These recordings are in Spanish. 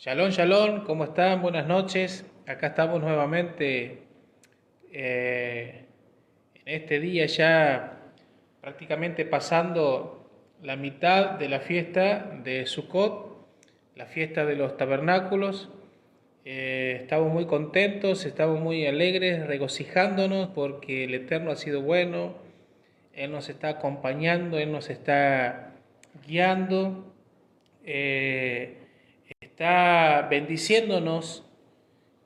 Shalom, shalom, ¿cómo están? Buenas noches. Acá estamos nuevamente en este día ya prácticamente pasando la mitad de la fiesta de Sukkot, la fiesta de los tabernáculos. Estamos muy contentos, estamos muy alegres, regocijándonos porque el Eterno ha sido bueno, Él nos está acompañando, Él nos está guiando. Está bendiciéndonos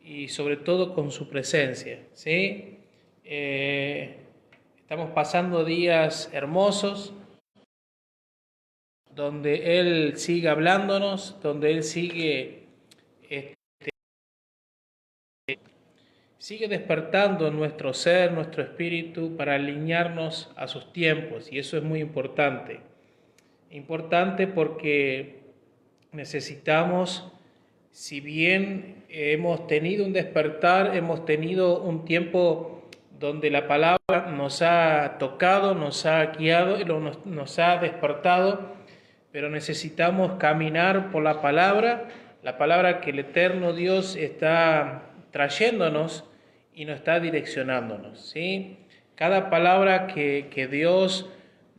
y sobre todo con su presencia, ¿sí? Estamos pasando días hermosos donde Él sigue hablándonos, donde Él sigue despertando nuestro ser, nuestro espíritu para alinearnos a sus tiempos, y eso es muy importante. Importante porque necesitamos, si bien hemos tenido un despertar, hemos tenido un tiempo donde la palabra nos ha tocado, nos ha guiado y nos ha despertado, pero necesitamos caminar por la palabra que el eterno Dios está trayéndonos y nos está direccionándonos, ¿sí? Cada palabra que Dios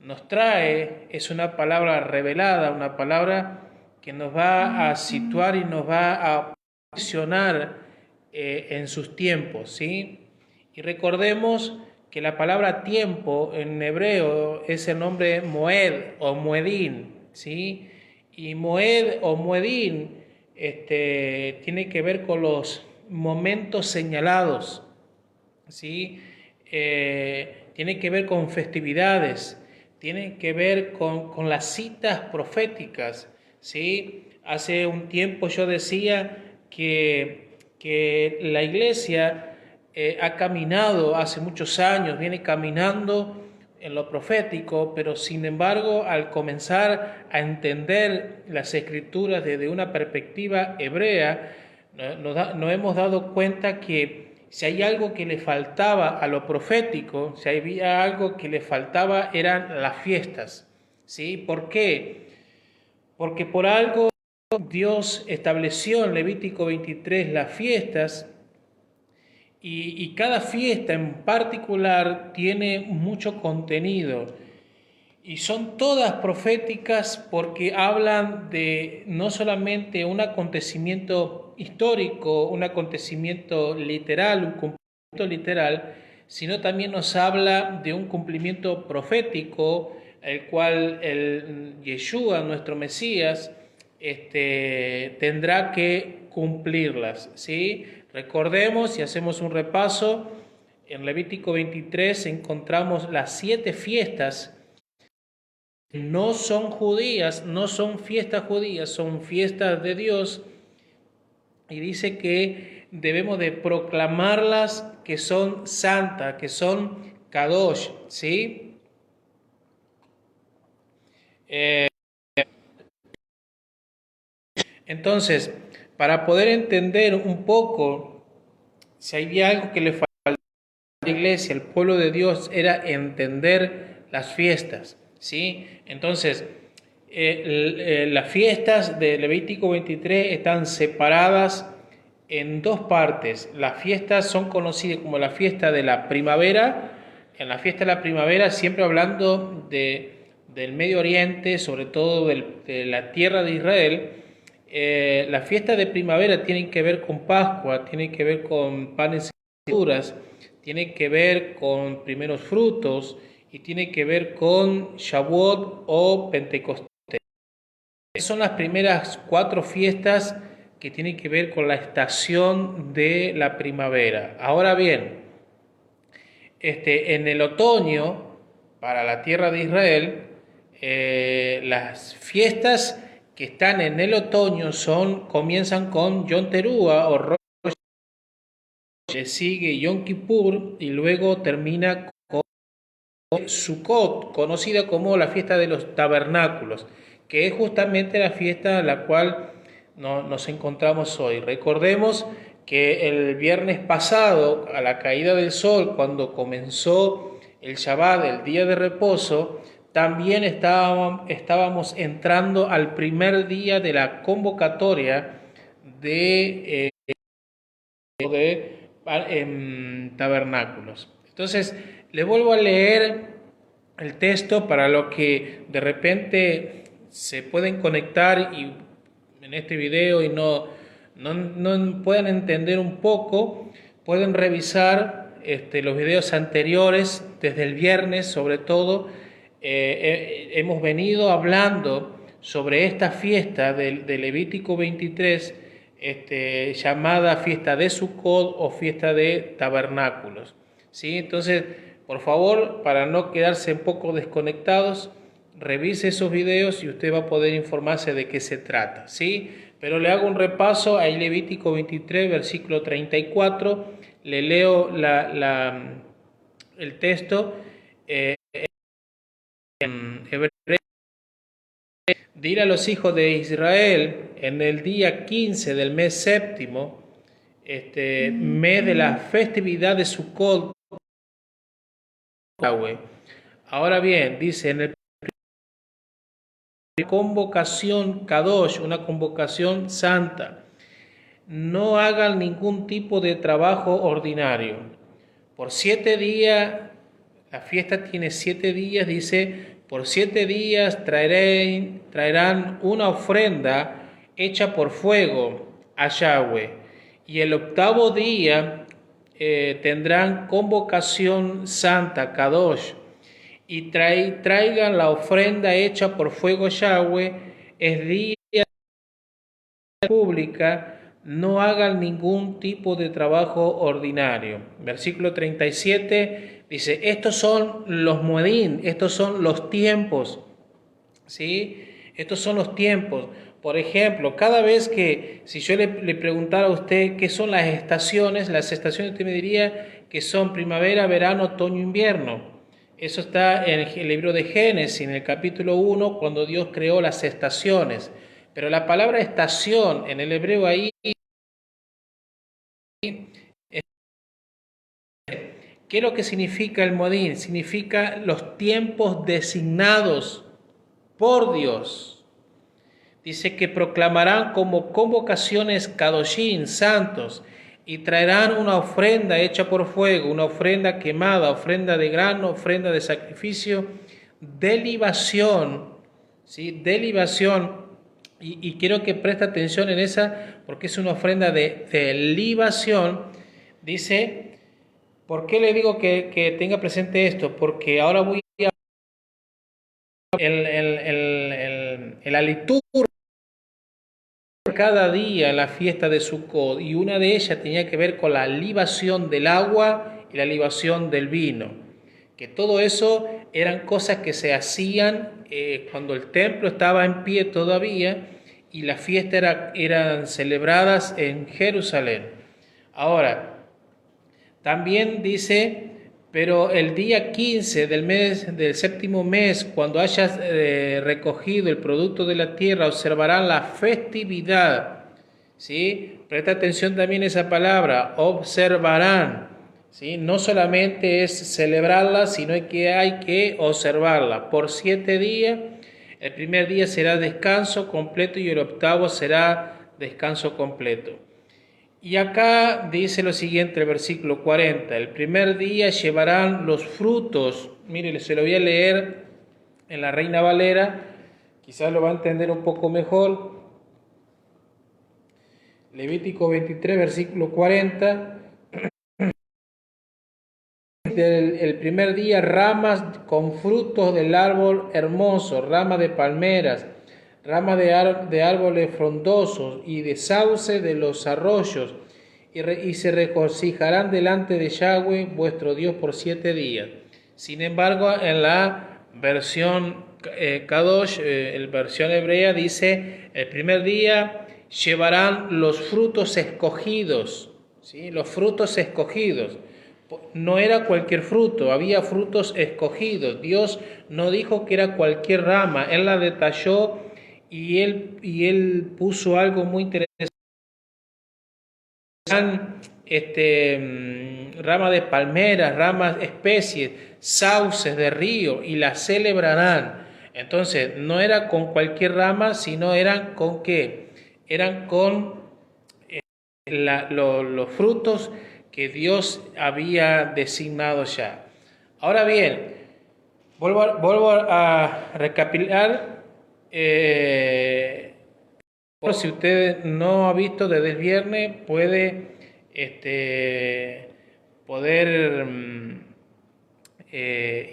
nos trae es una palabra revelada, una palabra que nos va a situar y nos va a posicionar en sus tiempos, ¿sí? Y recordemos que la palabra tiempo en hebreo es el nombre moed o muedín, ¿sí? Y moed o muedín tiene que ver con los momentos señalados, ¿sí? Tiene que ver con festividades, tiene que ver con las citas proféticas, ¿sí? Hace un tiempo yo decía que la iglesia ha caminado hace muchos años, viene caminando en lo profético, pero sin embargo al comenzar a entender las escrituras desde una perspectiva hebrea, nos hemos dado cuenta que si hay algo que le faltaba a lo profético, si había algo que le faltaba eran las fiestas, ¿sí? ¿Por qué? Porque por algo Dios estableció en Levítico 23 las fiestas y cada fiesta en particular tiene mucho contenido. Y son todas proféticas porque hablan de no solamente un acontecimiento histórico, un acontecimiento literal, un cumplimiento literal, sino también nos habla de un cumplimiento profético, el cual el Yeshua, nuestro Mesías, tendrá que cumplirlas, ¿sí? Recordemos y hacemos un repaso, en Levítico 23 encontramos las 7 fiestas. No son judías, no son fiestas judías, son fiestas de Dios, y dice que debemos de proclamarlas que son santas, que son kadosh, ¿sí? Entonces, para poder entender un poco, si había algo que le faltaba a la iglesia, al pueblo de Dios, era entender las fiestas, ¿sí? Entonces, las fiestas de Levítico 23 están separadas en dos partes. Las fiestas son conocidas como la fiesta de la primavera. En la fiesta de la primavera, siempre hablando del Medio Oriente, sobre todo de la tierra de Israel, las fiestas de primavera tienen que ver con Pascua, tienen que ver con panes y verduras, tienen que ver con primeros frutos y tiene que ver con Shavuot o Pentecostés. Son las primeras 4 fiestas que tienen que ver con la estación de la primavera. Ahora bien, en el otoño, para la tierra de Israel, las fiestas que están en el otoño comienzan con Yom Teruah o Rosh, le sigue Yom Kippur y luego termina con Sukkot, conocida como la fiesta de los tabernáculos, que es justamente la fiesta en la cual nos encontramos hoy. Recordemos que el viernes pasado, a la caída del sol, cuando comenzó el Shabbat, el día de reposo, también estábamos entrando al primer día de la convocatoria de tabernáculos. Entonces, le vuelvo a leer el texto para los que de repente se pueden conectar y en este video y no puedan entender un poco, pueden revisar los videos anteriores, desde el viernes sobre todo. Hemos venido hablando sobre esta fiesta de Levítico 23, llamada fiesta de Sucot o fiesta de tabernáculos, ¿sí? Entonces, por favor, para no quedarse un poco desconectados, revise esos videos y usted va a poder informarse de qué se trata, ¿sí? Pero le hago un repaso a Levítico 23, versículo 34, le leo el texto en hebreo. Dile a los hijos de Israel en el día 15 del mes séptimo, mes de la festividad de Sucot. Ahora bien, dice en el convocación Kadosh, una convocación santa, no hagan ningún tipo de trabajo ordinario. Por 7 días, la fiesta tiene 7 días, dice, por 7 días traerán una ofrenda hecha por fuego a Yahweh. Y el 8º día tendrán convocación santa, Kadosh, y traigan la ofrenda hecha por fuego a Yahweh. Es día pública, no hagan ningún tipo de trabajo ordinario. Versículo 37 dice, estos son los moedín, estos son los tiempos, ¿sí? Estos son los tiempos. Por ejemplo, cada vez que, si yo le preguntara a usted qué son las estaciones usted me diría que son primavera, verano, otoño, invierno. Eso está en el libro de Génesis, en el capítulo 1, cuando Dios creó las estaciones. Pero la palabra estación en el hebreo ahí, ¿qué es lo que significa el modín? Significa los tiempos designados por Dios. Dice que proclamarán como convocaciones kadoshim, santos, y traerán una ofrenda hecha por fuego, una ofrenda quemada, ofrenda de grano, ofrenda de sacrificio, de libación, ¿sí? De libación. Y quiero que preste atención en esa, porque es una ofrenda de libación. Dice, ¿por qué le digo que tenga presente esto? Porque ahora voy a en la liturgia cada día en la fiesta de Sucot, y una de ellas tenía que ver con la libación del agua y la libación del vino, que todo eso eran cosas que se hacían cuando el templo estaba en pie todavía y las fiestas eran celebradas en Jerusalén. Ahora, también dice, pero el día 15 del séptimo mes, cuando hayas recogido el producto de la tierra, observarán la festividad, ¿sí? Presta atención también a esa palabra, observarán, ¿sí? No solamente es celebrarla, sino que hay que observarla. Por 7 días, el primer día será descanso completo y el 8º será descanso completo. Y acá dice lo siguiente, el versículo 40, el primer día llevarán los frutos, mire, se lo voy a leer en la Reina Valera, quizás lo va a entender un poco mejor. Levítico 23, versículo 40, el primer día ramas con frutos del árbol hermoso, ramas de palmeras, ramas de árboles frondosos y de sauce de los arroyos, y se regocijarán delante de Yahweh vuestro Dios por 7 días. Sin embargo, en la versión Kadosh, la versión hebrea, dice, el primer día llevarán los frutos escogidos, ¿sí? Los frutos escogidos. No era cualquier fruto, había frutos escogidos. Dios no dijo que era cualquier rama, Él la detalló y él puso algo muy interesante. Ramas de palmeras, ramas, especies, sauces de río, y las celebrarán. Entonces, no era con cualquier rama, sino eran con ¿qué? Eran con los frutos que Dios había designado ya. Ahora bien, vuelvo a recapitular. Si usted no ha visto desde el viernes, puede poder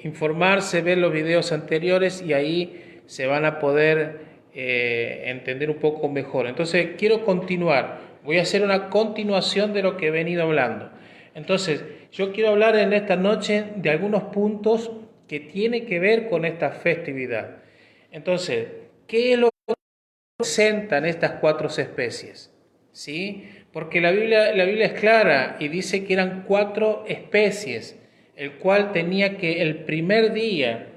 informarse, ver los videos anteriores y ahí se van a poder entender un poco mejor. Entonces quiero continuar, voy a hacer una continuación de lo que he venido hablando. Entonces yo quiero hablar en esta noche de algunos puntos que tienen que ver con esta festividad. Entonces, ¿qué es lo que representan estas 4 especies? ¿Sí? Porque la Biblia es clara y dice que eran 4 especies, el cual tenía que el primer día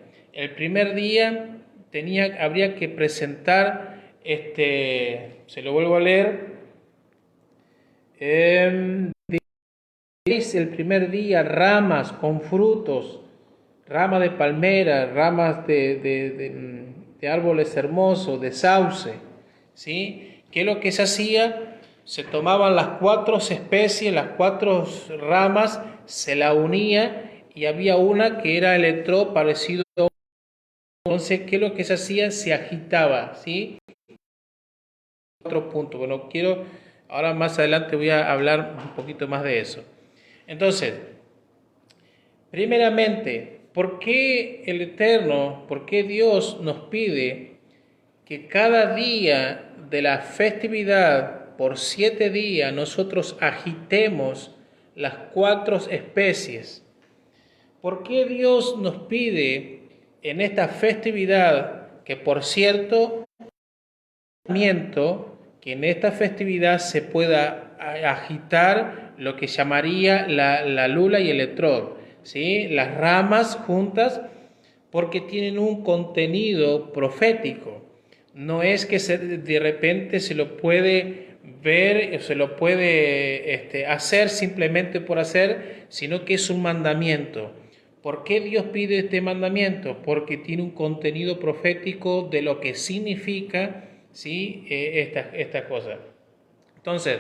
habría que presentar, se lo vuelvo a leer, el primer día ramas con frutos, ramas de palmera, ramas de árboles hermosos, de sauce, ¿sí? ¿Qué es lo que se hacía? Se tomaban las 4 especies, las 4 ramas, se la unía y había una que era electro parecido. Entonces, ¿qué es lo que se hacía? Se agitaba, ¿sí? 4 puntos. Bueno, ahora más adelante voy a hablar un poquito más de eso. Entonces, primeramente, ¿por qué el Eterno, por qué Dios nos pide que cada día de la festividad, por 7 días, nosotros agitemos las 4 especies? ¿Por qué Dios nos pide en esta festividad, que por cierto, que en esta festividad se pueda agitar lo que llamaría la lula y el etrog, ¿sí? Las ramas juntas, porque tienen un contenido profético. No es que de repente se lo puede ver, se lo puede hacer simplemente por hacer, sino que es un mandamiento. ¿Por qué Dios pide este mandamiento? Porque tiene un contenido profético de lo que significa, ¿sí? Esta cosa. Entonces,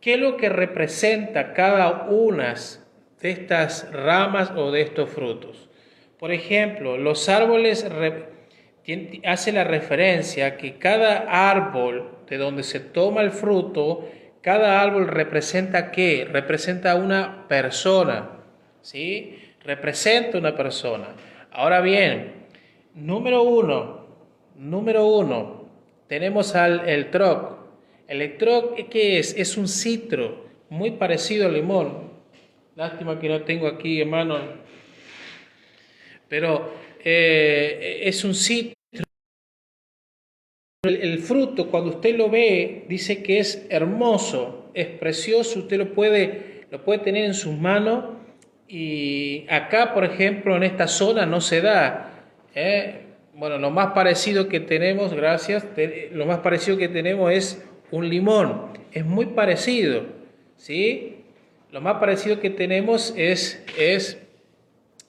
¿qué es lo que representa cada una de estas ramas o de estos frutos? Por ejemplo, los árboles hace la referencia que cada árbol de donde se toma el fruto, cada árbol representa ¿qué? Representa una persona, ¿sí? Representa una persona. Ahora bien, número uno, tenemos el troc. El etrog, ¿qué es? Es un citro muy parecido al limón. Lástima que no tengo aquí, hermano. Pero es un citro. El fruto, cuando usted lo ve, dice que es hermoso, es precioso. Usted lo puede tener en sus manos. Y acá, por ejemplo, en esta zona no se da. Bueno, lo más parecido que tenemos, lo más parecido que tenemos es un limón. Es muy parecido, ¿sí? Lo más parecido que tenemos es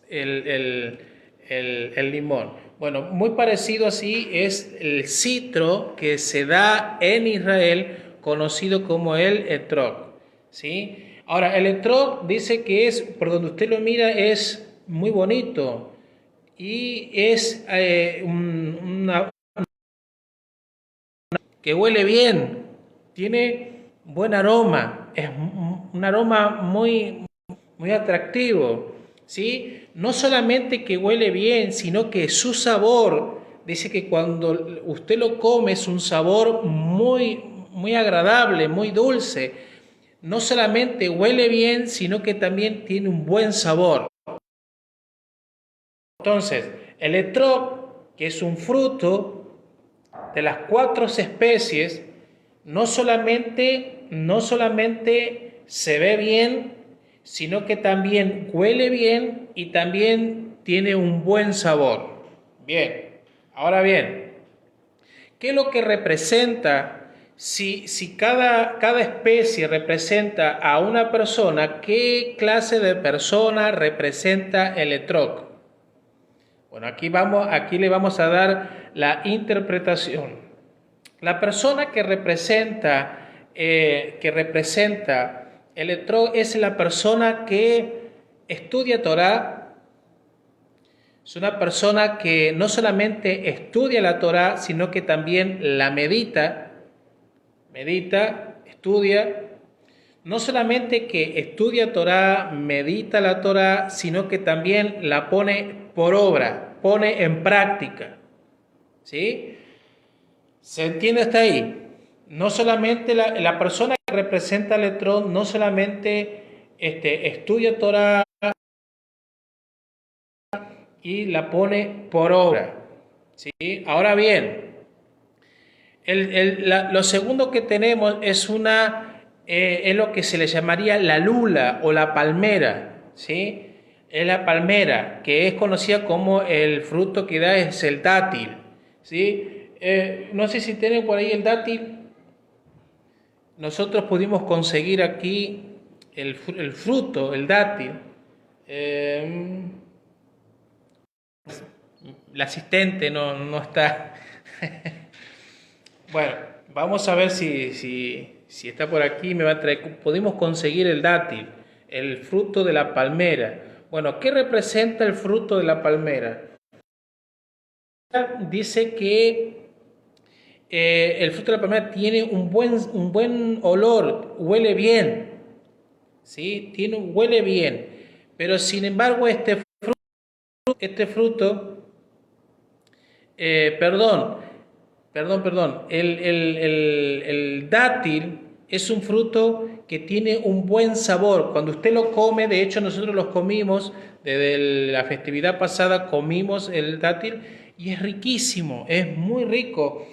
el limón. Bueno, muy parecido así es el citro que se da en Israel, conocido como el etrog, ¿sí? Ahora, el etrog dice que es, por donde usted lo mira, es muy bonito y es que huele bien, tiene buen aroma, es un aroma muy, muy atractivo, ¿sí? No solamente que huele bien, sino que su sabor, dice que cuando usted lo come es un sabor muy, muy agradable, muy dulce. No solamente huele bien, sino que también tiene un buen sabor. Entonces, el etrog, que es un fruto de las 4 especies, no solamente se ve bien, sino que también huele bien y también tiene un buen sabor. Bien, ahora bien, ¿qué es lo que representa? Si cada especie representa a una persona, ¿qué clase de persona representa el etrog? Bueno, aquí le vamos a dar la interpretación. La persona que representa que representa el etrog es la persona que estudia Torá. Es una persona que no solamente estudia la Torá, sino que también la medita, estudia. No solamente que estudia Torá, medita la Torá, sino que también la pone por obra, pone en práctica. ¿Sí? ¿Se entiende hasta ahí? No solamente la persona que representa el etrog, no solamente estudia Torá y la pone por obra. ¿Sí? Ahora bien, lo segundo que tenemos es es lo que se le llamaría la lula o la palmera, ¿sí? Es la palmera, que es conocida como el fruto que da es el dátil, ¿sí? No sé si tienen por ahí el dátil. Nosotros pudimos conseguir aquí el fruto, el dátil. La asistente no está. Bueno, vamos a ver si está por aquí. Me va a traer. Pudimos conseguir el dátil, el fruto de la palmera. Bueno, ¿qué representa el fruto de la palmera? Dice que el fruto de la palmera tiene un buen olor, huele bien, ¿sí? Huele bien. Pero sin embargo, este fruto, perdón, el dátil es un fruto que tiene un buen sabor. Cuando usted lo come, de hecho nosotros los comimos, desde la festividad pasada comimos el dátil y es riquísimo, es muy rico.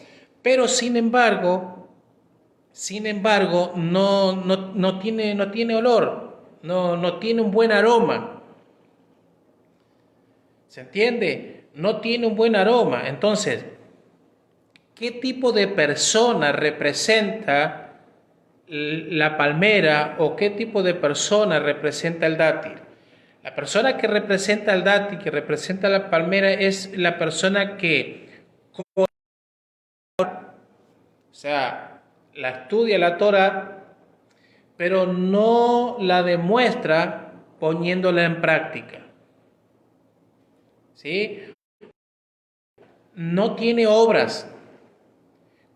Pero sin embargo, no tiene olor, no tiene un buen aroma. ¿Se entiende? No tiene un buen aroma. Entonces, ¿qué tipo de persona representa la palmera o qué tipo de persona representa el dátil? La persona que representa el dátil, que representa la palmera, es la persona que, o sea, la estudia la Torah, pero no la demuestra poniéndola en práctica. ¿Sí? No tiene obras.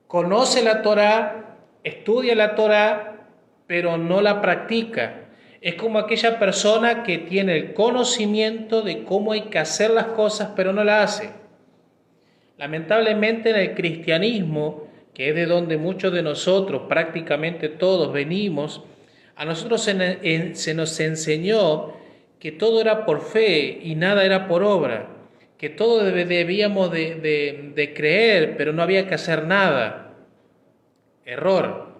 Conoce la Torá, estudia la Torá, pero no la practica. Es como aquella persona que tiene el conocimiento de cómo hay que hacer las cosas, pero no la hace. Lamentablemente en el cristianismo, que es de donde muchos de nosotros, prácticamente todos venimos, a nosotros se nos enseñó que todo era por fe y nada era por obra, que todo debíamos de creer, pero no había que hacer nada. Error.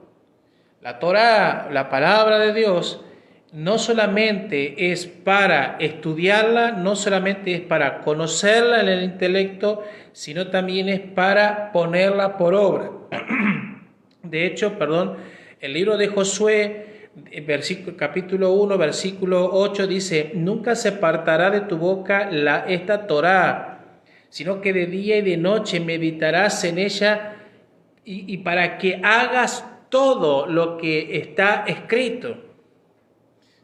La Torá, la palabra de Dios, no solamente es para estudiarla, no solamente es para conocerla en el intelecto, sino también es para ponerla por obra. De hecho, el libro de Josué, capítulo 1, versículo 8, dice: nunca se apartará de tu boca esta Torá, sino que de día y de noche meditarás en ella y para que hagas todo lo que está escrito.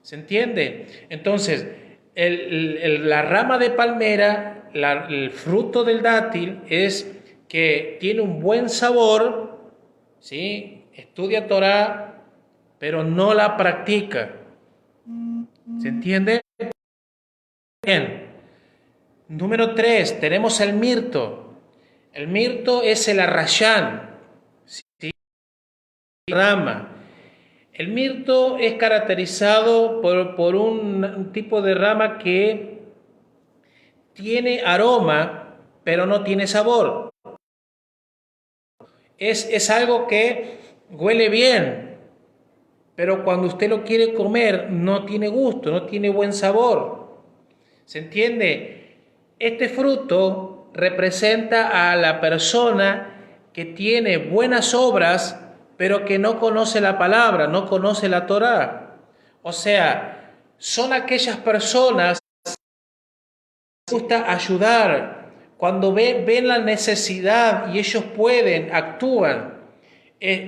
¿Se entiende? Entonces, la rama de palmera, el fruto del dátil, es que tiene un buen sabor, ¿sí? Estudia Torah, pero no la practica. ¿Se entiende? Bien. Número 3, tenemos el mirto. El mirto es el arrayán, ¿sí? Rama. El mirto es caracterizado por un tipo de rama que tiene aroma, pero no tiene sabor. Es algo que huele bien, pero cuando usted lo quiere comer no tiene gusto, no tiene buen sabor. ¿Se entiende? Este fruto representa a la persona que tiene buenas obras, pero que no conoce la palabra, no conoce la Torá. O sea, son aquellas personas que les gusta ayudar. Cuando ven la necesidad y ellos pueden, actúan.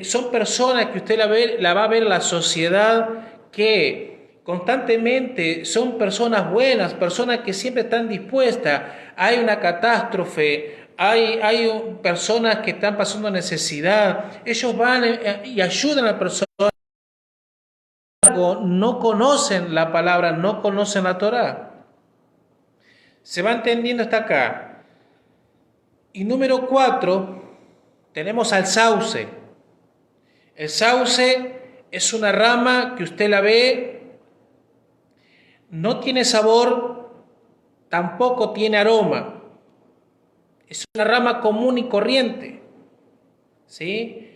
Son personas que usted la va a ver en la sociedad que constantemente son personas buenas, personas que siempre están dispuestas. Hay una catástrofe, hay personas que están pasando necesidad. Ellos van y ayudan a la persona. No conocen la palabra, no conocen la Torá. ¿Se va entendiendo hasta acá? Y número 4, tenemos al sauce. El sauce es una rama que usted la ve, no tiene sabor, tampoco tiene aroma. Es una rama común y corriente. ¿Sí?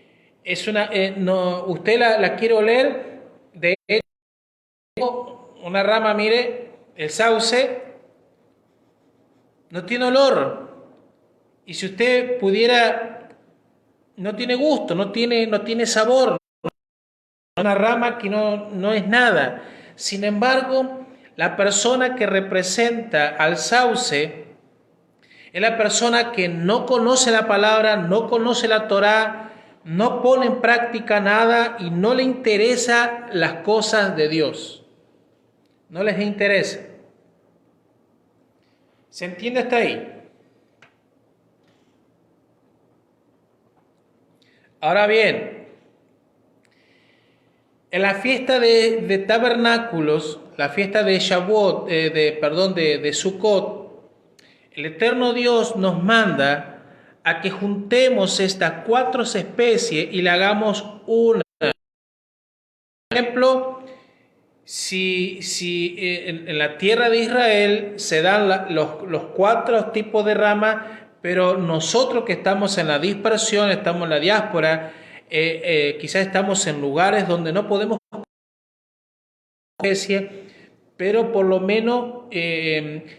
Es una, no, usted la quiere oler, de hecho, una rama, mire, el sauce no tiene olor. Y si usted pudiera, no tiene gusto, no tiene sabor. Una rama que no es nada. Sin embargo, la persona que representa al sauce es la persona que no conoce la palabra, no conoce la Torá, no pone en práctica nada y no le interesa las cosas de Dios. No les interesa. ¿Se entiende hasta ahí? Ahora bien, en la fiesta de tabernáculos, la fiesta de Shavuot, de Sukkot, el eterno Dios nos manda a que juntemos estas 4 especies y le hagamos una. Por ejemplo, si en la tierra de Israel se dan los 4 tipos de ramas, pero nosotros que estamos en la dispersión, estamos en la diáspora, quizás estamos en lugares donde no podemos especie, pero por lo menos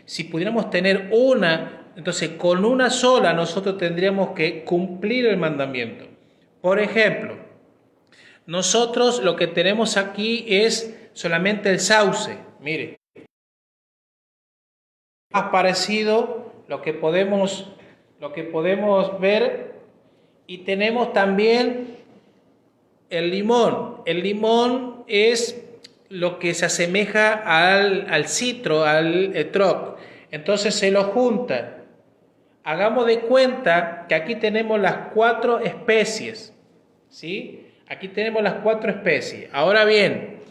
si pudiéramos tener una, entonces con una sola nosotros tendríamos que cumplir el mandamiento. Por ejemplo, nosotros lo que tenemos aquí es solamente el sauce. Mire, más parecido lo que podemos ver, y tenemos también el limón. El limón es lo que se asemeja al citro, al etrog. Entonces se lo junta. Hagamos de cuenta que aquí tenemos las 4 especies, ¿sí? Aquí tenemos las 4 especies. Ahora bien,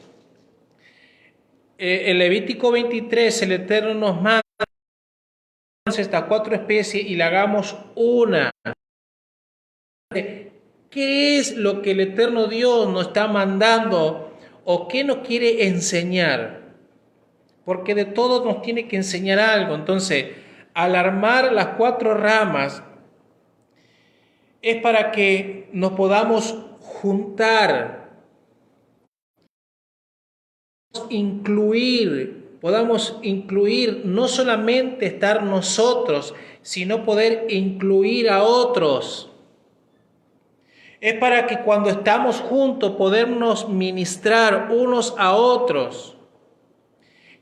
en Levítico 23 el Eterno nos manda estas 4 especies y le hagamos una. ¿Qué es lo que el Eterno Dios nos está mandando o qué nos quiere enseñar? Porque de todo nos tiene que enseñar algo. Entonces, al armar las 4 ramas, es para que nos podamos juntar, podamos incluir, no solamente estar nosotros, sino poder incluir a otros. Es para que cuando estamos juntos podamos ministrar unos a otros.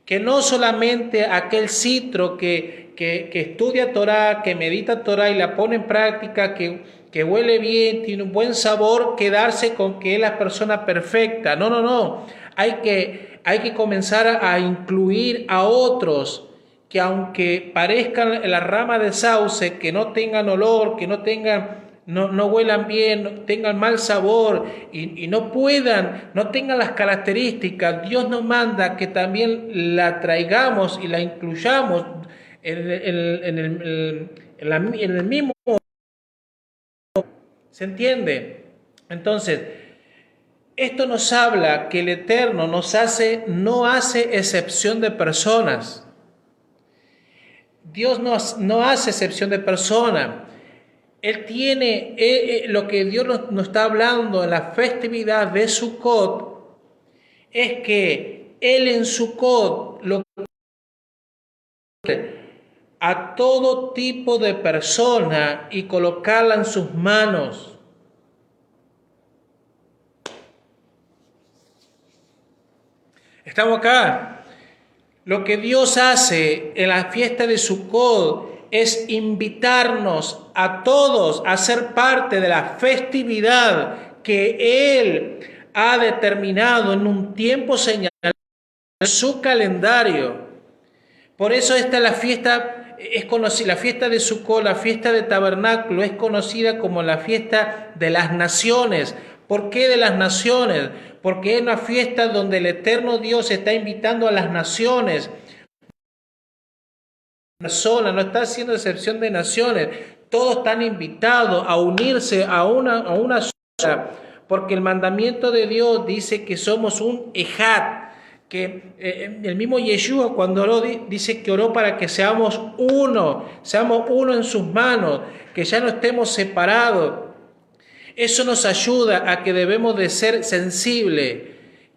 Que no solamente aquel citro que estudia Torah, que medita Torah y la pone en práctica, que huele bien, tiene un buen sabor, quedarse con que es la persona perfecta. No. Hay que comenzar a incluir a otros que aunque parezcan la rama de sauce, que no tengan olor, que no huelan bien, tengan mal sabor y no tengan las características, Dios nos manda que también la traigamos y la incluyamos en el mismo. ¿Se entiende? Entonces, esto nos habla que el Eterno no hace excepción de personas. Dios no hace excepción de personas. Él tiene, lo que Dios nos está hablando en la festividad de Sukkot, es que Él en Sukkot a todo tipo de persona y colocarla en sus manos. Estamos acá. Lo que Dios hace en la fiesta de Sukkot es invitarnos a todos a ser parte de la festividad que Él ha determinado en un tiempo señalado en su calendario. Por eso esta es la fiesta, es conocida, la fiesta de Sukkot, la fiesta de Tabernáculo, es conocida como la fiesta de las naciones. ¿Por qué de las naciones? Porque es una fiesta donde el eterno Dios está invitando a las naciones. No está haciendo excepción de naciones. Todos están invitados a unirse a una sola, porque el mandamiento de Dios dice que somos un ejad, que el mismo Yeshua cuando oró dice que oró para que seamos uno en sus manos, que ya no estemos separados. Eso nos ayuda a que debemos de ser sensibles,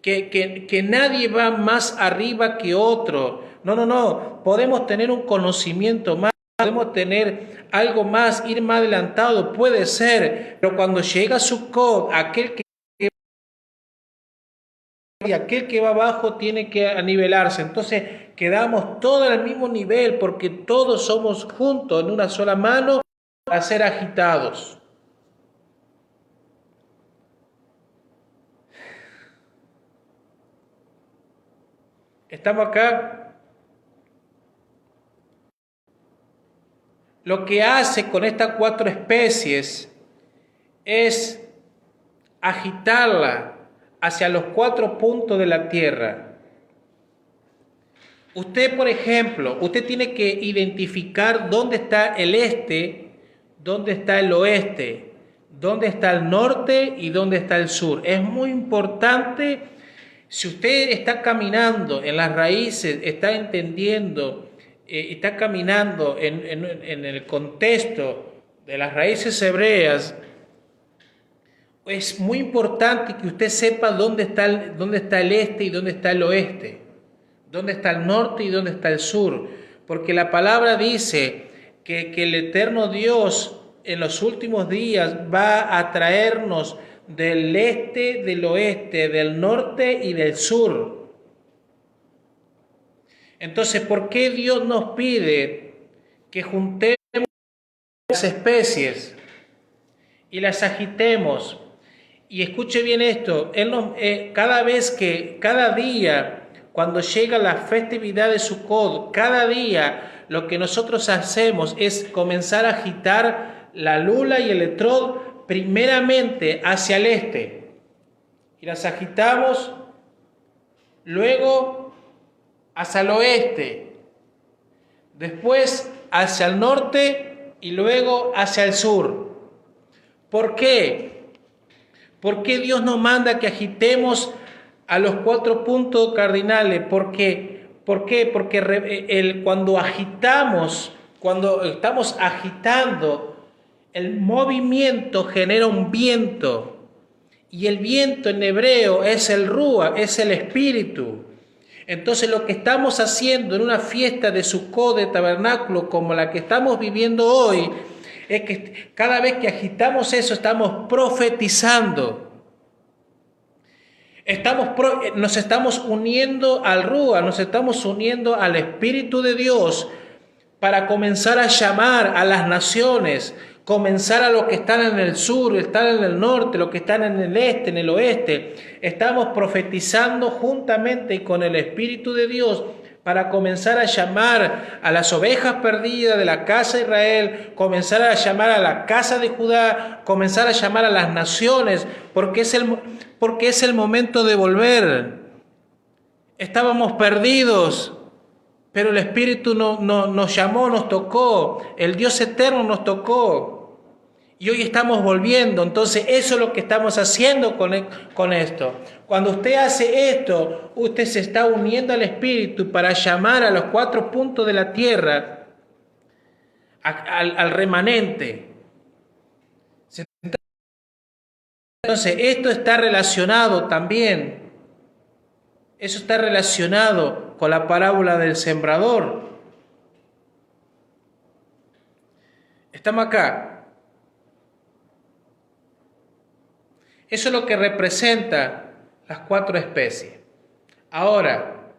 que nadie va más arriba que otro. No. Podemos tener un conocimiento más, podemos tener algo más, ir más adelantado, puede ser, pero cuando llega Sukkot, aquel que va abajo tiene que nivelarse. Entonces quedamos todos al mismo nivel porque todos somos juntos en una sola mano a ser agitados. Estamos acá. Lo que hace con estas 4 especies es agitarla hacia los 4 puntos de la tierra. Usted, por ejemplo, usted tiene que identificar dónde está el este, dónde está el oeste, dónde está el norte y dónde está el sur. Es muy importante, si usted está caminando en las raíces, está entendiendo, está caminando en el contexto de las raíces hebreas, es muy importante que usted sepa dónde está el este y dónde está el oeste, dónde está el norte y dónde está el sur, porque la palabra dice que el eterno Dios en los últimos días va a traernos del este, del oeste, del norte y del sur. Entonces, ¿por qué Dios nos pide que juntemos las especies y las agitemos? Y escuche bien esto, cada día, cuando llega la festividad de Sukkot, cada día lo que nosotros hacemos es comenzar a agitar la lula y el etrog primeramente hacia el este. Y las agitamos, luego hacia el oeste, después hacia el norte y luego hacia el sur. ¿Por qué? ¿Por qué Dios nos manda que agitemos a los 4 puntos cardinales? ¿Por qué? Porque cuando estamos agitando, el movimiento genera un viento. Y el viento en hebreo es el Ruach, es el espíritu. Entonces lo que estamos haciendo en una fiesta de Sukkot, de tabernáculo, como la que estamos viviendo hoy, es que cada vez que agitamos eso estamos profetizando. Nos estamos uniendo al Ruach, nos estamos uniendo al Espíritu de Dios para comenzar a llamar a las naciones, comenzar a los que están en el sur, están en el norte, los que están en el este, en el oeste. Estamos profetizando juntamente con el Espíritu de Dios para comenzar a llamar a las ovejas perdidas de la casa de Israel, comenzar a llamar a la casa de Judá, comenzar a llamar a las naciones, porque es el momento de volver. Estábamos perdidos, pero el Espíritu nos llamó, nos tocó, el Dios eterno nos tocó. Y hoy estamos volviendo, entonces eso es lo que estamos haciendo con esto. Cuando usted hace esto, usted se está uniendo al Espíritu para llamar a los 4 puntos de la tierra, al remanente. Entonces esto está relacionado también, eso está relacionado con la parábola del sembrador. Estamos acá. Eso es lo que representa las 4 especies. Ahora,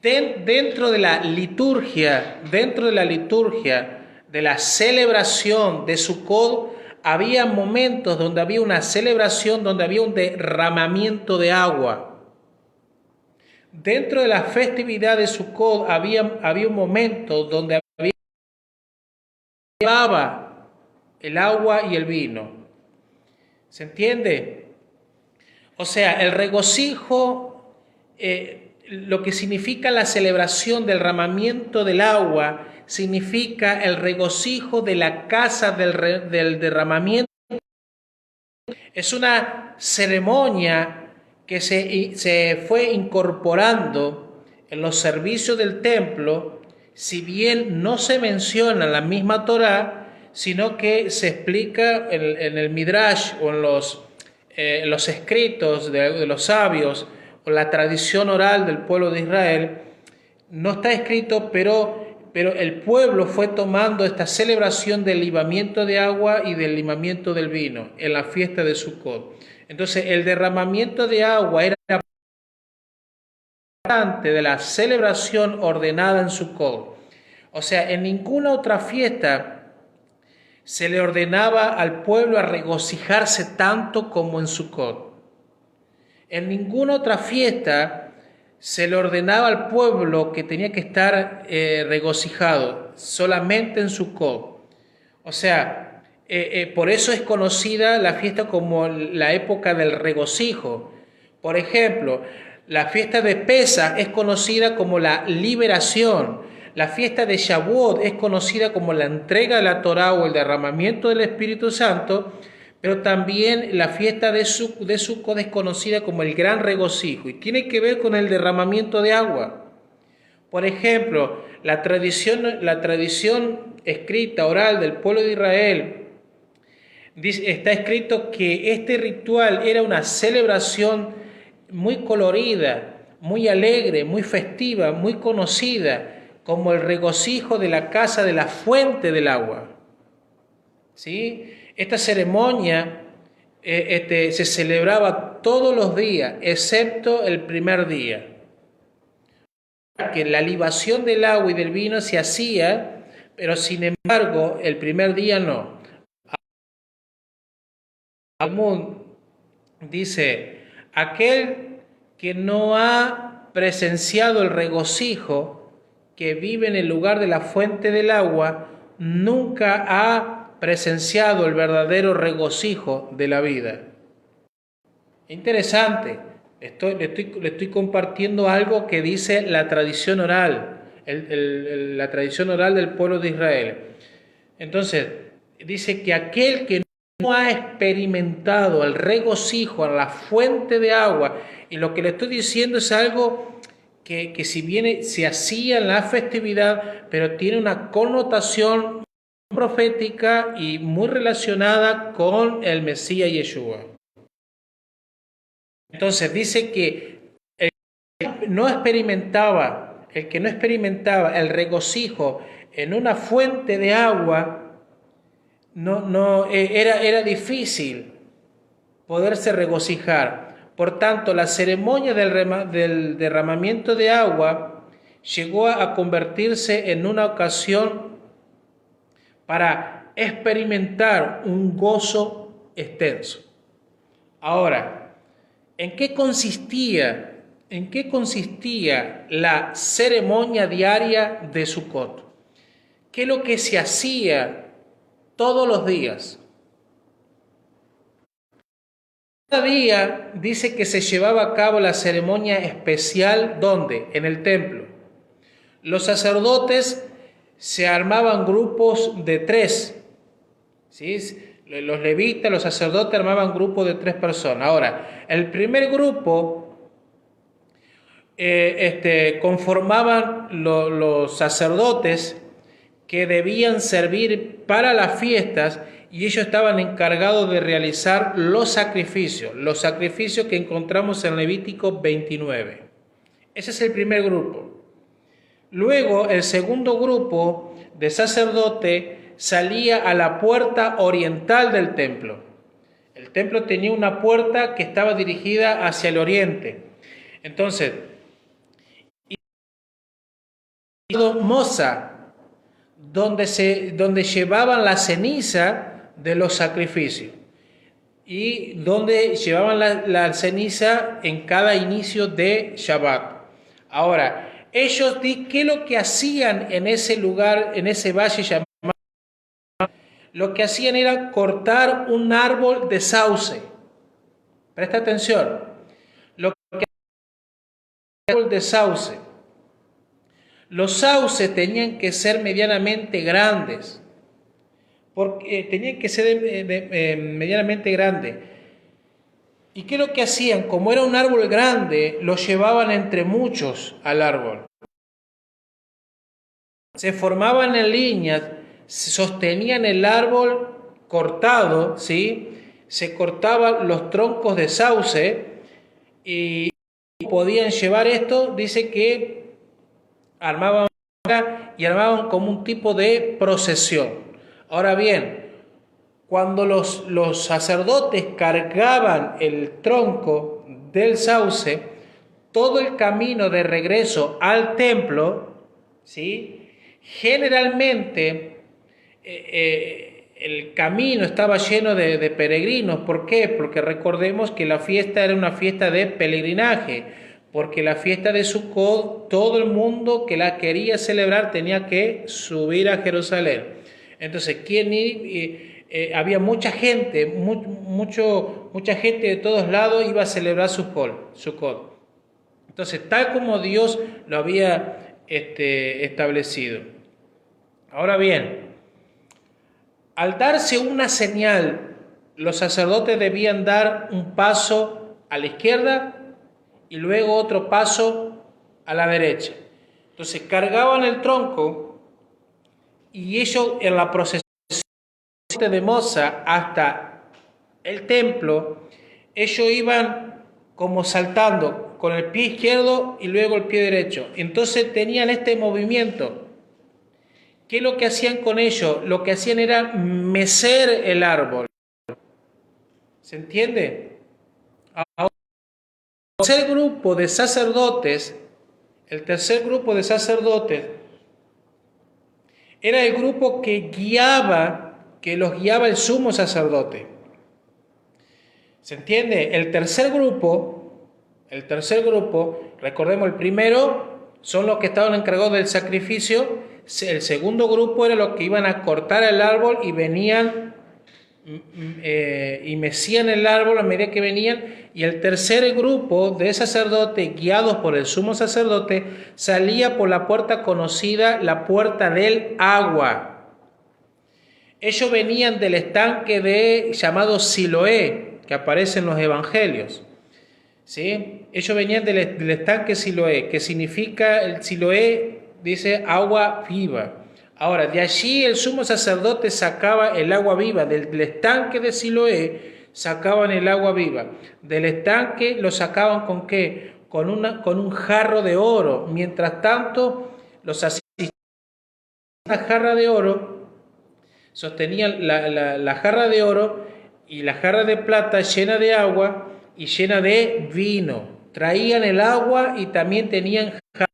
dentro de la liturgia de la celebración de Sukkot, había momentos donde había una celebración, donde había un derramamiento de agua. Dentro de la festividad de Sukkot había un momento donde había el agua y el vino. ¿Se entiende? O sea, el regocijo, lo que significa la celebración del derramamiento del agua, significa el regocijo de la casa del derramamiento. Es una ceremonia que se fue incorporando en los servicios del templo, si bien no se menciona en la misma Torá, sino que se explica en el Midrash o en los escritos de los sabios o la tradición oral del pueblo de Israel. No está escrito, pero el pueblo fue tomando esta celebración del libamiento de agua y del libamiento del vino en la fiesta de Sukkot. Entonces, el derramamiento de agua era parte de la celebración ordenada en Sukkot. O sea, en ninguna otra fiesta se le ordenaba al pueblo a regocijarse tanto como en Sukkot. En ninguna otra fiesta se le ordenaba al pueblo que tenía que estar regocijado, solamente en Sukkot. O sea, por eso es conocida la fiesta como la época del regocijo. Por ejemplo, la fiesta de Pesach es conocida como la liberación. La fiesta de Shavuot es conocida como la entrega de la Torá o el derramamiento del Espíritu Santo, pero también la fiesta de Sukkot es conocida como el gran regocijo y tiene que ver con el derramamiento de agua. Por ejemplo, la tradición escrita, oral del pueblo de Israel, está escrito que este ritual era una celebración muy colorida, muy alegre, muy festiva, muy conocida, como el regocijo de la casa de la fuente del agua. ¿Sí? Esta ceremonia se celebraba todos los días, excepto el primer día. Que la libación del agua y del vino se hacía, pero sin embargo el primer día no. Talmud dice, aquel que no ha presenciado el regocijo, que vive en el lugar de la fuente del agua, nunca ha presenciado el regocijo de la vida. Interesante, le estoy compartiendo algo que dice la tradición oral, la tradición oral del pueblo de Israel. Entonces, dice que aquel que no ha experimentado el regocijo en la fuente de agua, y lo que le estoy diciendo es algo que si bien se hacía en la festividad, pero tiene una connotación profética y muy relacionada con el Mesías Yeshua. Entonces dice que el que no experimentaba el regocijo en una fuente de agua, era difícil poderse regocijar. Por tanto, la ceremonia del derramamiento de agua llegó a convertirse en una ocasión para experimentar un gozo extenso. Ahora, ¿en qué consistía la ceremonia diaria de Sukkot? ¿Qué es lo que se hacía todos los días? Cada día dice que se llevaba a cabo la ceremonia especial, ¿dónde? En el templo. Los sacerdotes se armaban grupos de 3, ¿sí? Los levitas, los sacerdotes armaban grupos de 3 personas. Ahora, el primer grupo conformaban los sacerdotes que debían servir para las fiestas, y ellos estaban encargados de realizar los sacrificios que encontramos en Levítico 29. Ese es el primer grupo. Luego, el segundo grupo de sacerdote salía a la puerta oriental del templo. El templo tenía una puerta que estaba dirigida hacia el oriente. Entonces, Moza, donde llevaban la ceniza de los sacrificios y donde llevaban la ceniza en cada inicio de Shabbat. Ahora, ellos, ¿qué es lo que hacían en ese lugar, en ese valle llamado? Lo que hacían era cortar un árbol de sauce. Presta atención. Lo que árbol de sauce. Los sauces tenían que ser medianamente grandes. Porque tenían que ser medianamente grandes. ¿Y qué es lo que hacían? Como era un árbol grande, lo llevaban entre muchos al árbol. Se formaban en líneas, sostenían el árbol cortado, ¿sí? Se cortaban los troncos de sauce y podían llevar esto, dice que armaban como un tipo de procesión. Ahora bien, cuando los sacerdotes cargaban el tronco del sauce, todo el camino de regreso al templo, ¿sí? Generalmente el camino estaba lleno de peregrinos. ¿Por qué? Porque recordemos que la fiesta era una fiesta de peregrinaje, porque la fiesta de Sukkot, todo el mundo que la quería celebrar tenía que subir a Jerusalén. Entonces, había mucha gente, mucha gente de todos lados iba a celebrar Sukkot. Entonces, tal como Dios lo había establecido. Ahora bien, al darse una señal, los sacerdotes debían dar un paso a la izquierda y luego otro paso a la derecha. Entonces cargaban el tronco y ellos en la procesión de Moza hasta el templo, ellos iban como saltando con el pie izquierdo y luego el pie derecho. Entonces tenían este movimiento. ¿Qué es lo que hacían con ellos? Lo que hacían era mecer el árbol. ¿Se entiende? Ahora, el tercer grupo de sacerdotes era el grupo que los guiaba el sumo sacerdote. ¿Se entiende? El tercer grupo, recordemos, el primero son los que estaban encargados del sacrificio. El segundo grupo era los que iban a cortar el árbol y venían y mecían el árbol a medida que venían. Y el tercer grupo de sacerdotes, guiados por el sumo sacerdote, salía por la puerta conocida, la puerta del agua. Ellos venían del estanque llamado Siloé, que aparece en los evangelios. ¿Sí? Ellos venían del estanque Siloé, que significa, el Siloé dice agua viva. Ahora, de allí el sumo sacerdote sacaba el agua viva, del estanque de Siloé sacaban el agua viva. Del estanque lo sacaban ¿con qué? Con un jarro de oro. Mientras tanto, los asistentes a la jarra de oro sostenían la jarra de oro y la jarra de plata llena de agua y llena de vino. Traían el agua y también tenían jarra.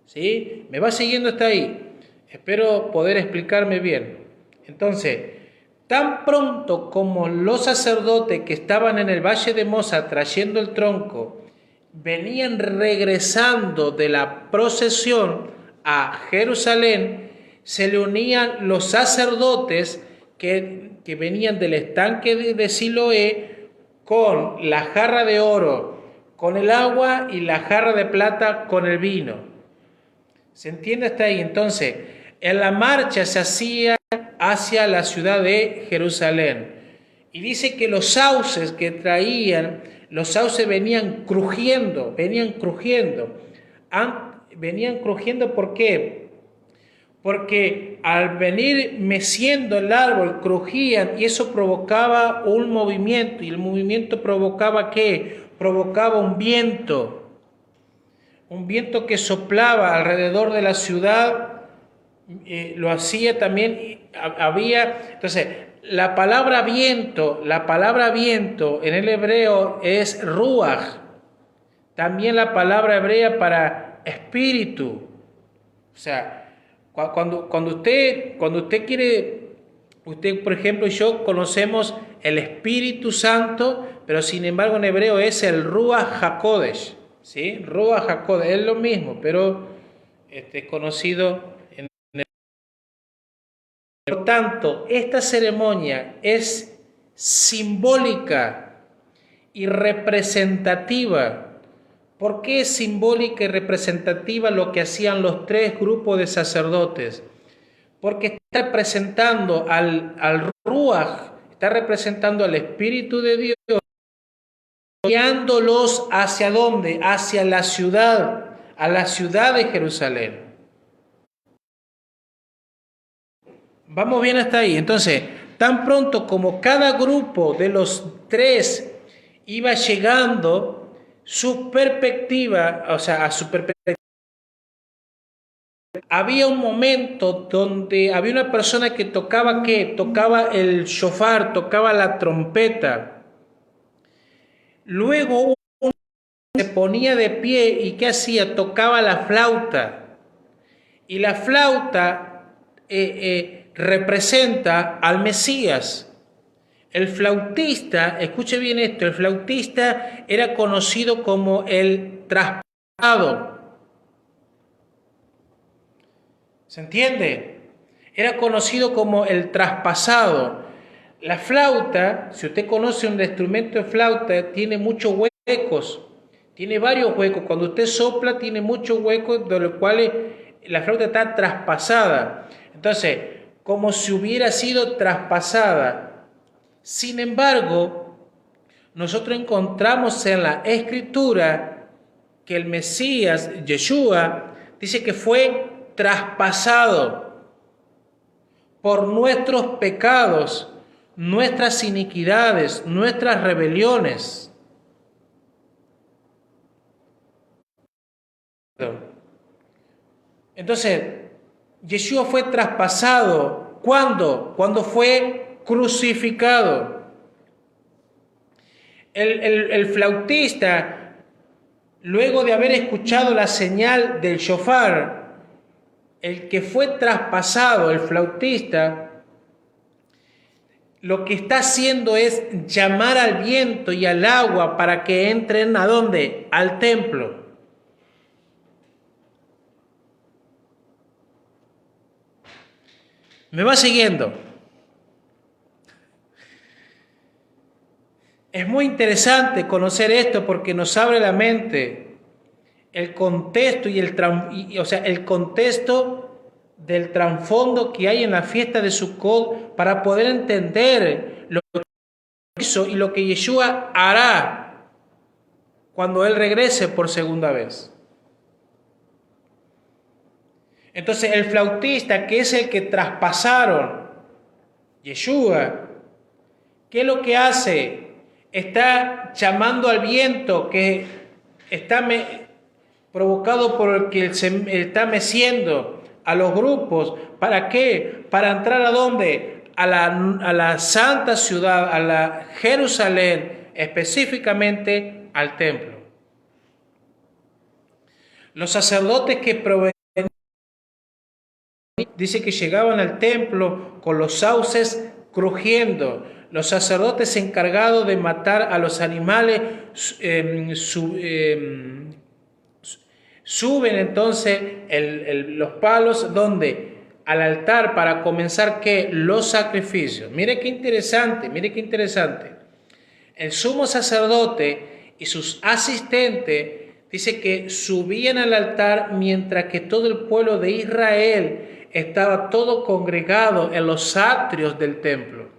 ¿Sí? ¿Me va siguiendo hasta ahí? Espero poder explicarme bien. Entonces, tan pronto como los sacerdotes que estaban en el valle de Moza trayendo el tronco venían regresando de la procesión a Jerusalén, se le unían los sacerdotes que venían del estanque de Siloé con la jarra de oro, con el agua y la jarra de plata con el vino. ¿Se entiende hasta ahí? Entonces, en la marcha se hacía hacia la ciudad de Jerusalén. Y dice que los sauces que traían, los sauces venían crujiendo. ¿Venían crujiendo por qué? Porque al venir meciendo el árbol crujían y eso provocaba un movimiento. Y el movimiento provocaba ¿qué? Provocaba un viento que soplaba alrededor de la ciudad. Lo hacía también, entonces la palabra viento en el hebreo es ruach, también la palabra hebrea para espíritu. O sea, cuando usted quiere Usted, por ejemplo, y yo conocemos el Espíritu Santo, pero sin embargo en hebreo es el Ruach HaKodesh, ¿sí? Ruach HaKodesh es lo mismo, pero conocido en el... Por tanto, esta ceremonia es simbólica y representativa. ¿Por qué es simbólica y representativa lo que hacían los tres grupos de sacerdotes? Porque está representando al Ruach, está representando al Espíritu de Dios, guiándolos hacia dónde, hacia la ciudad, a la ciudad de Jerusalén. Vamos bien hasta ahí. Entonces, tan pronto como cada grupo de los tres iba llegando, su perspectiva, o sea, a su perspectiva, había un momento donde había una persona que tocaba ¿qué? Tocaba el shofar, tocaba la trompeta. Luego uno se ponía de pie y ¿qué hacía? Tocaba la flauta. Y la flauta representa al Mesías. El flautista, escuche bien esto, el flautista era conocido como el traspasado. ¿Se entiende? Era conocido como el traspasado. La flauta, si usted conoce un instrumento de flauta, tiene muchos huecos. Tiene varios huecos. Cuando usted sopla, tiene muchos huecos, de los cuales la flauta está traspasada. Entonces, como si hubiera sido traspasada. Sin embargo, nosotros encontramos en la Escritura que el Mesías, Yeshua, dice que fue traspasado por nuestros pecados, nuestras iniquidades, nuestras rebeliones. Entonces, Yeshua fue traspasado. ¿Cuándo? Cuando fue crucificado. El flautista, luego de haber escuchado la señal del shofar, el que fue traspasado, el flautista, lo que está haciendo es llamar al viento y al agua para que entren ¿a dónde? Al templo. ¿Me va siguiendo? Es muy interesante conocer esto porque nos abre la mente el contexto el contexto del trasfondo que hay en la fiesta de Sukkot para poder entender lo que hizo y lo que Yeshua hará cuando Él regrese por segunda vez. Entonces el flautista, que es el que traspasaron, Yeshua, ¿qué es lo que hace? Está llamando al viento que está provocado por el que está meciendo a los grupos. ¿Para qué? Para entrar ¿a dónde? A la santa ciudad, a la Jerusalén, específicamente al templo. Los sacerdotes que provenían, dice que llegaban al templo con los sauces crujiendo. Los sacerdotes encargados de matar a los animales suben entonces los palos donde al altar para comenzar ¿qué? Los sacrificios. Mire qué interesante, mire qué interesante. El sumo sacerdote y sus asistentes dice que subían al altar mientras que todo el pueblo de Israel estaba todo congregado en los atrios del templo.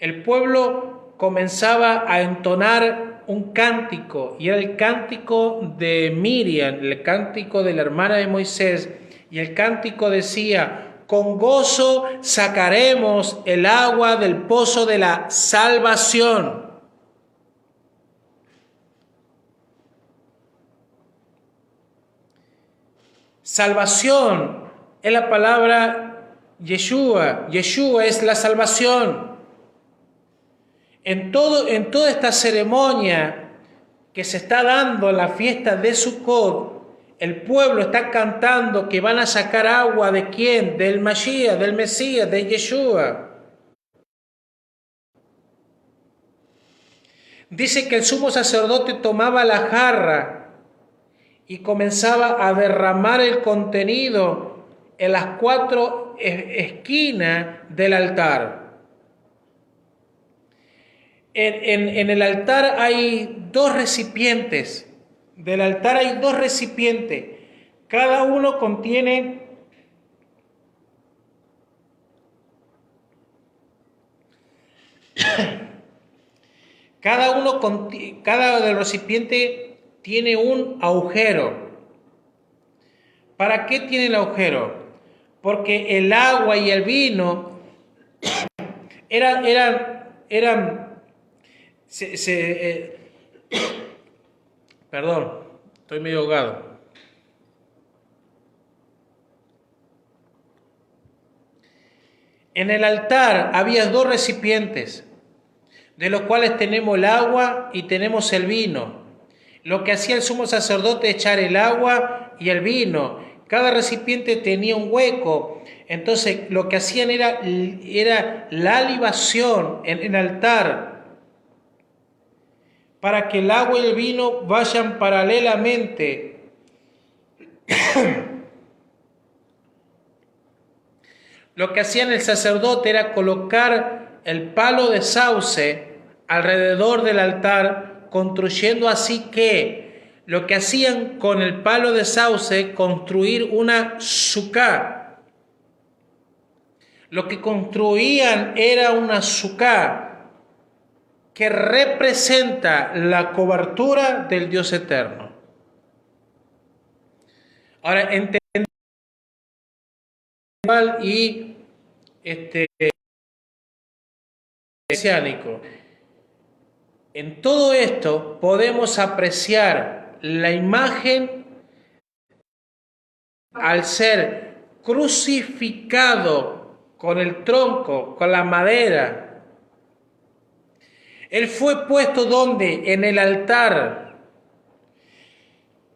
El pueblo comenzaba a entonar un cántico, y era el cántico de Miriam, el cántico de la hermana de Moisés, y el cántico decía: con gozo sacaremos el agua del pozo de la salvación. Salvación es la palabra Yeshua. Yeshua es la salvación. En toda esta ceremonia que se está dando en la fiesta de Sukkot, el pueblo está cantando que van a sacar agua ¿de quién? Del Mashiach, del Mesías, de Yeshua. Dice que el sumo sacerdote tomaba la jarra y comenzaba a derramar el contenido en las 4 esquinas del altar. En el altar hay 2 recipientes. Del altar hay 2 recipientes. Cada uno contiene cada del recipiente tiene un agujero. ¿Para qué tiene el agujero? Porque el agua y el vino perdón, estoy medio ahogado. En el altar había 2 recipientes, de los cuales tenemos el agua y tenemos el vino. Lo que hacía el sumo sacerdote es echar el agua y el vino. Cada recipiente tenía un hueco. Entonces lo que hacían era la libación en el altar, para que el agua y el vino vayan paralelamente. Lo que hacían el sacerdote era colocar el palo de sauce alrededor del altar, construyendo así que lo que hacían con el palo de sauce, construir una sucá. Lo que construían era una sucá que representa la cobertura del Dios eterno. Ahora, entendemos y mesiánico. En todo esto podemos apreciar la imagen al ser crucificado con el tronco, con la madera. Él fue puesto ¿dónde? En el altar.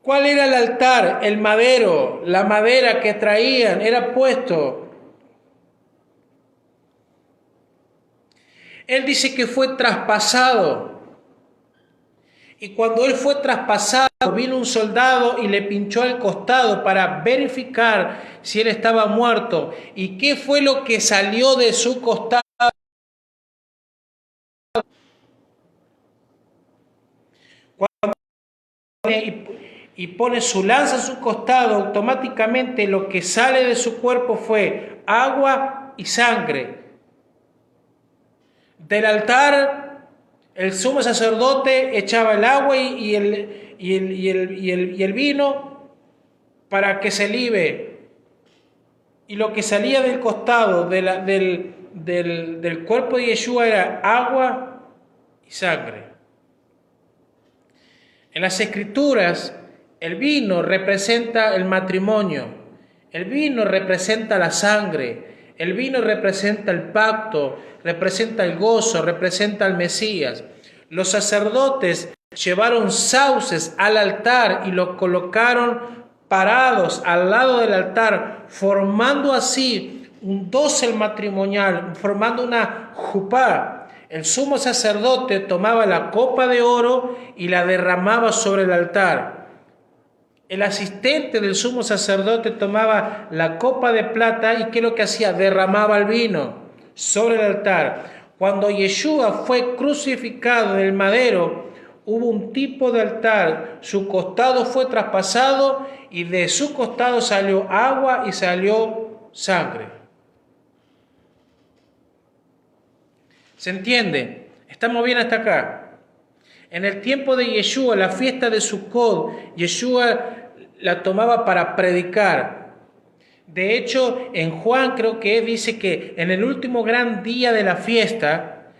¿Cuál era el altar? El madero, la madera que traían, era puesto. Él dice que fue traspasado. Y cuando él fue traspasado, vino un soldado y le pinchó al costado para verificar si él estaba muerto. ¿Y qué fue lo que salió de su costado? Cuando y pone su lanza en su costado, automáticamente lo que sale de su cuerpo fue agua y sangre. Del altar, el sumo sacerdote echaba el agua y el vino para que se libe. Y lo que salía del costado del cuerpo de Yeshua era agua y sangre. En las Escrituras, el vino representa el matrimonio, el vino representa la sangre, el vino representa el pacto, representa el gozo, representa al Mesías. Los sacerdotes llevaron sauces al altar y los colocaron parados al lado del altar, formando así un dosel matrimonial, formando una jupá. El sumo sacerdote tomaba la copa de oro y la derramaba sobre el altar. El asistente del sumo sacerdote tomaba la copa de plata y ¿qué es lo que hacía? Derramaba el vino sobre el altar. Cuando Yeshua fue crucificado en el madero, hubo un tipo de altar, su costado fue traspasado y de su costado salió agua y salió sangre. ¿Se entiende? Estamos bien hasta acá. En el tiempo de Yeshua, la fiesta de Sukkot, Yeshua la tomaba para predicar. De hecho, en Juan creo que dice que en el último gran día de la fiesta,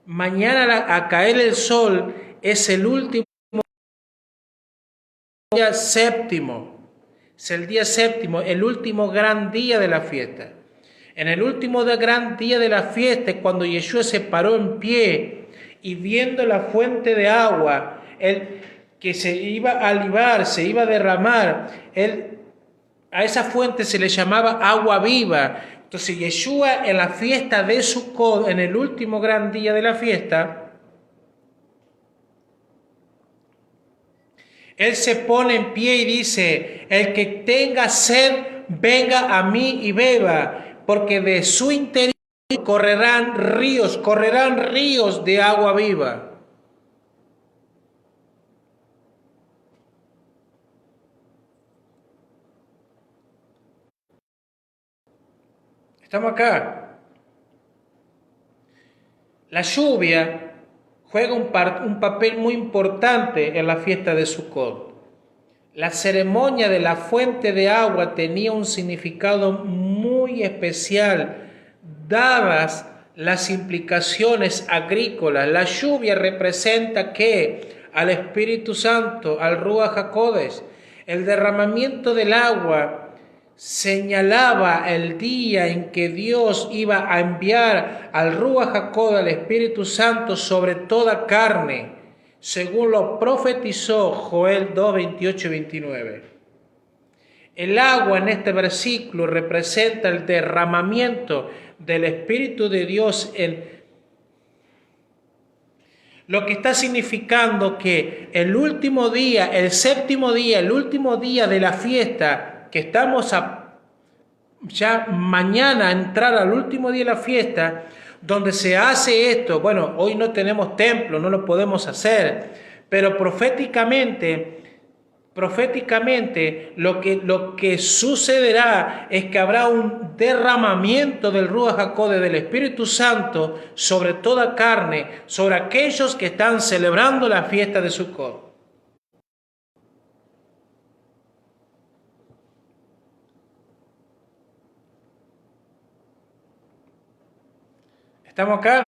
mañana a caer el sol, es el último día séptimo. Es el día séptimo, el último gran día de la fiesta. En el último gran día de la fiesta es cuando Yeshua se paró en pie y viendo la fuente de agua, el que se iba a libar, se iba a derramar, a esa fuente se le llamaba agua viva. Entonces Yeshua en la fiesta de Sukkot, en el último gran día de la fiesta, Él se pone en pie y dice: el que tenga sed, venga a mí y beba, porque de su interior correrán ríos de agua viva. Estamos acá. La lluvia juega un papel muy importante en la fiesta de Sukkot. La ceremonia de la fuente de agua tenía un significado muy especial, dadas las implicaciones agrícolas. La lluvia representa que al Espíritu Santo, al Ruach HaKodesh, el derramamiento del agua señalaba el día en que Dios iba a enviar al Ruach HaKodesh, al Espíritu Santo, sobre toda carne, según lo profetizó Joel 2, 28 y 29. El agua en este versículo representa el derramamiento del Espíritu de Dios, lo que está significando que el último día, el séptimo día, el último día de la fiesta, que estamos ya mañana a entrar al último día de la fiesta, donde se hace esto. Bueno, hoy no tenemos templo, no lo podemos hacer, pero proféticamente lo que sucederá es que habrá un derramamiento del Ruach HaKodesh, del Espíritu Santo, sobre toda carne, sobre aquellos que están celebrando la fiesta de Sukkot. ¿Estamos acá?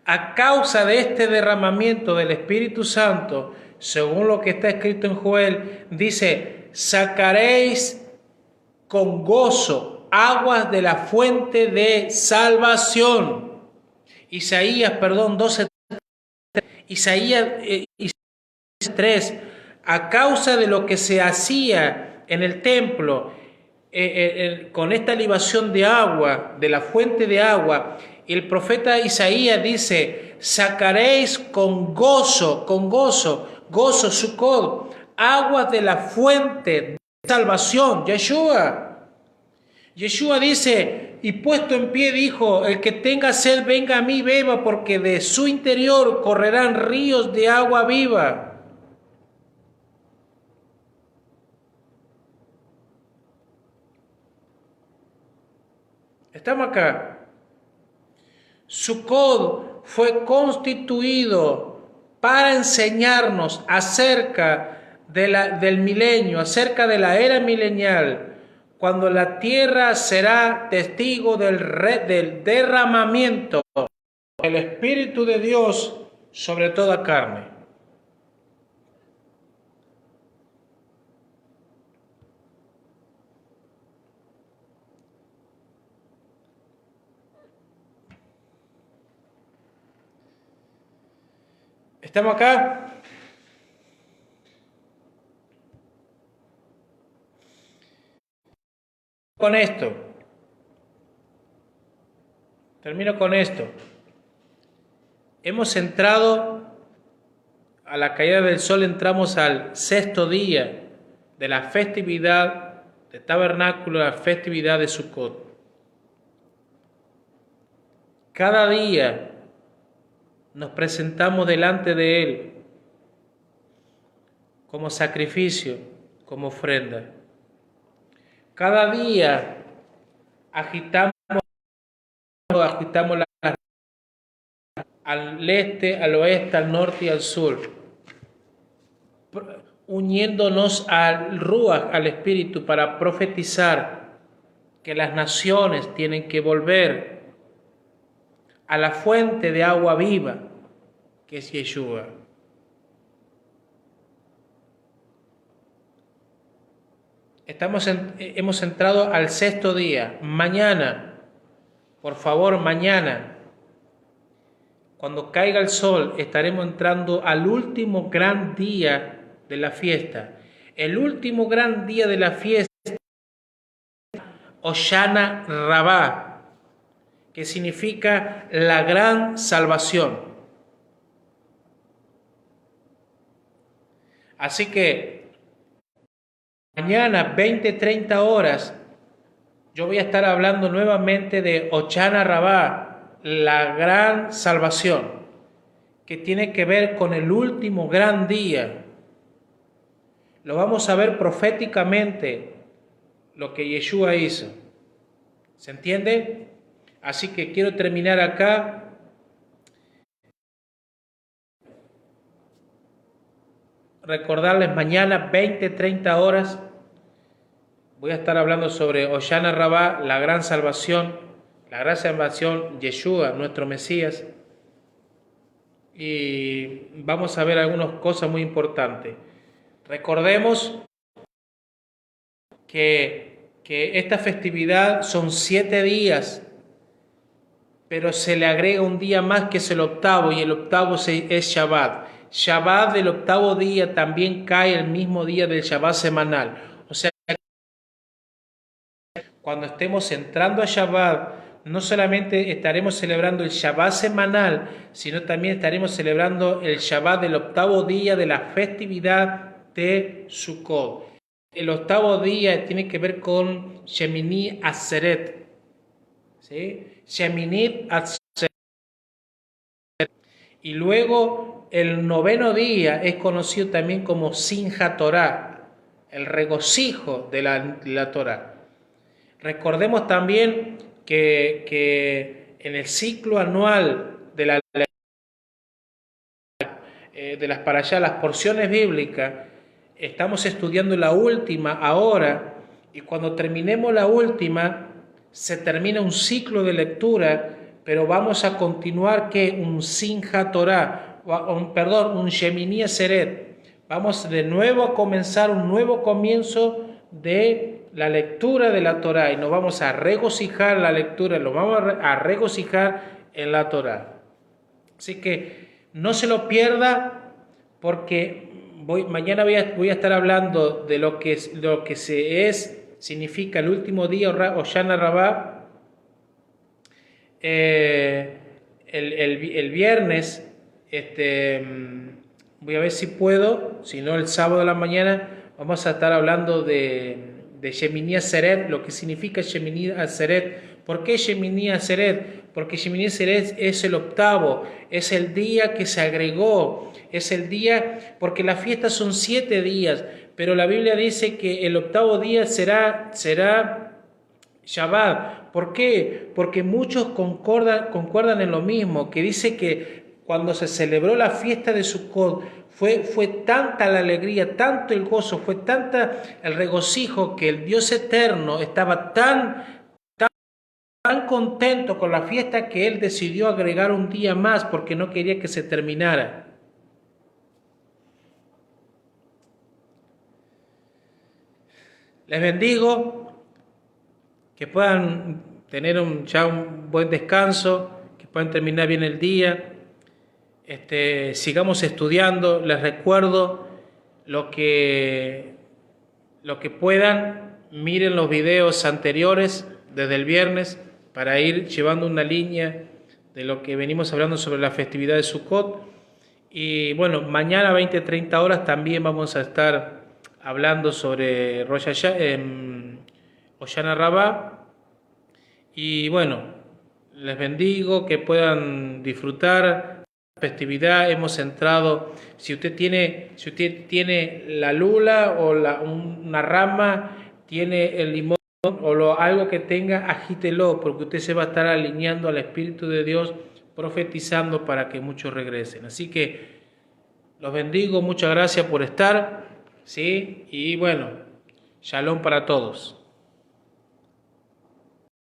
A causa de este derramamiento del Espíritu Santo, según lo que está escrito en Joel, dice: sacaréis con gozo aguas de la fuente de salvación. Isaías 12, Isaías 3, a causa de lo que se hacía en el templo, con esta libación de agua, de la fuente de agua, el profeta Isaías dice: sacaréis con gozo, Sukkot, aguas de la fuente de salvación. Yeshua dice, y puesto en pie dijo: el que tenga sed, venga a mí, beba, porque de su interior correrán ríos de agua viva. Estamos acá. Sukkot fue constituido para enseñarnos acerca del milenio, acerca de la era milenial, cuando la tierra será testigo del derramamiento del Espíritu de Dios sobre toda carne. ¿Estamos acá? Con esto. Termino con esto. Hemos entrado, a la caída del sol, entramos al sexto día de la festividad de Tabernáculo, la festividad de Sukkot. Cada día nos presentamos delante de Él como sacrificio, como ofrenda. Cada día agitamos al este, al oeste, al norte y al sur, uniéndonos al Ruach, al Espíritu, para profetizar que las naciones tienen que volver a la fuente de agua viva, que es Yeshua. Hemos entrado al sexto día. Mañana, por favor, mañana, cuando caiga el sol, estaremos entrando al último gran día de la fiesta. El último gran día de la fiesta, Hoshana Rabbah, que significa la gran salvación. Así que mañana, 20-30 horas, yo voy a estar hablando nuevamente de Hoshana Rabbah, la gran salvación, que tiene que ver con el último gran día. Lo vamos a ver proféticamente, lo que Yeshua hizo. ¿Se entiende? Así que quiero terminar acá. Recordarles mañana 20-30 horas voy a estar hablando sobre Hoshana Rabbah, la gran salvación, Yeshua, nuestro Mesías. Y vamos a ver algunas cosas muy importantes. Recordemos que esta festividad son 7 días, pero se le agrega un día más que es el octavo, y el octavo es Shabbat. Shabbat del octavo día también cae el mismo día del Shabbat semanal. O sea, cuando estemos entrando a Shabbat, no solamente estaremos celebrando el Shabbat semanal, sino también estaremos celebrando el Shabbat del octavo día de la festividad de Sukkot. El octavo día tiene que ver con Shemini Atzeret, ¿sí? Shemini Atzeret. Y luego el noveno día es conocido también como Simchat Torah, el regocijo de la Torah. Recordemos también que en el ciclo anual de las parashá, las porciones bíblicas, estamos estudiando la última ahora, y cuando terminemos la última, se termina un ciclo de lectura, pero vamos a continuar un Simchat Torah, un Shemini Atzeret. Vamos de nuevo a comenzar un nuevo comienzo de la lectura de la Torah, y nos vamos a regocijar en la lectura, nos vamos a regocijar en la Torah. Así que no se lo pierda, porque mañana voy a estar hablando de lo que significa el último día, Hoshana Rabbah. El viernes, voy a ver si puedo, si no el sábado de la mañana, vamos a estar hablando de Shemini Atzeret, lo que significa Shemini Atzeret. ¿Por qué Shemini Atzeret? Porque Shemini Atzeret es el octavo, es el día que se agregó, es el día, porque las fiestas son 7 días, pero la Biblia dice que el octavo día será Shabbat. ¿Por qué? Porque muchos concuerdan en lo mismo, que dice que cuando se celebró la fiesta de Sukkot, fue tanta la alegría, tanto el gozo, fue tanta el regocijo, que el Dios eterno estaba tan contento con la fiesta, que Él decidió agregar un día más, porque no quería que se terminara. Les bendigo, que puedan tener ya un buen descanso, que puedan terminar bien el día. Sigamos estudiando. Les recuerdo lo que puedan, miren los videos anteriores desde el viernes, para ir llevando una línea de lo que venimos hablando sobre la festividad de Sukkot. Y bueno, mañana 20-30 horas también vamos a estar hablando sobre Hoshana Rabbah. Y bueno, les bendigo, que puedan disfrutar la festividad. Hemos entrado, si usted tiene la lula o una rama, tiene el limón o algo que tenga, agítelo, porque usted se va a estar alineando al Espíritu de Dios, profetizando para que muchos regresen. Así que los bendigo, muchas gracias por estar, ¿sí? Y bueno, shalom para todos.